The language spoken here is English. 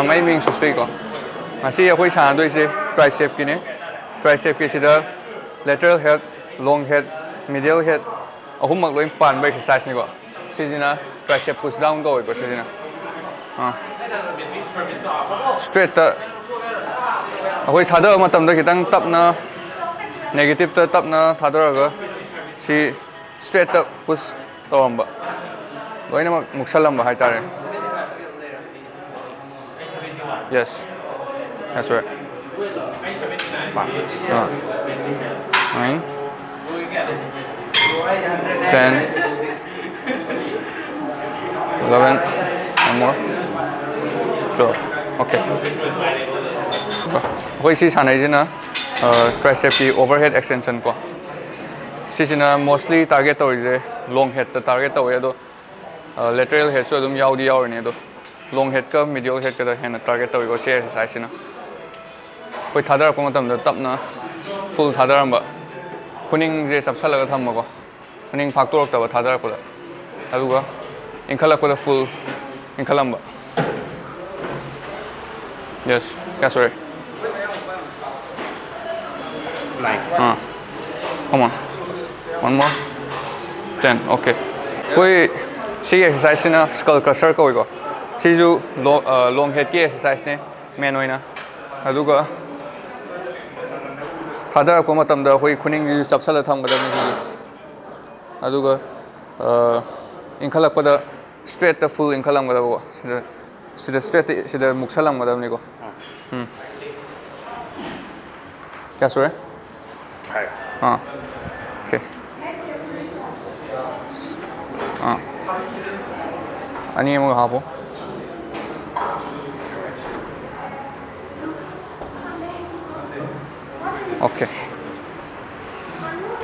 mấy mình sụt xí có mà xí ở khối sàn đôi xí tricep kia nè tricep kia xí đó lateral head long head medial head ở hôm mặc lên bàn bài exercise này có xí na tricep push down go có xí na straight ở khối thà đó mà tầm đó cái tăng tập na negative đó tập na thà đó rồi xí straight up push tôm bả rồi nó mục salam bả hai ta yes that's right 9 10 11 one more 12 okay hồi xí sản này chứ na tricep की overhead extension को xí na mostly target tàu gì long head target tàu vậy đó lateral head so đúng yau đi yau này đó long head का medial head का है ना target tàu को share exercise ना कोई थादर को मतलब तो तब ना full थादर हम कुनिंग जे सब साल का था मगो कुनिंग भाग तो रखता था थादर को अभी को इनकला को full इनकला हम yes क्या sorry like come on one more 10 okay कोई सी एक्सरसाइज ना स्कल क्रशर को इको सी जो long head की एक्सरसाइज ने main होइना अदु को थादर को मतलब दा कोई खुनिंग जी सबसल थम गदम नि अदु को इनखलक पदा straight द full इनखलम गदब को सिदा straight सिदा मुक्सलम गदम नि को क्या सोरे हाँ ओके हाँ 아니 뭐 하고 오케이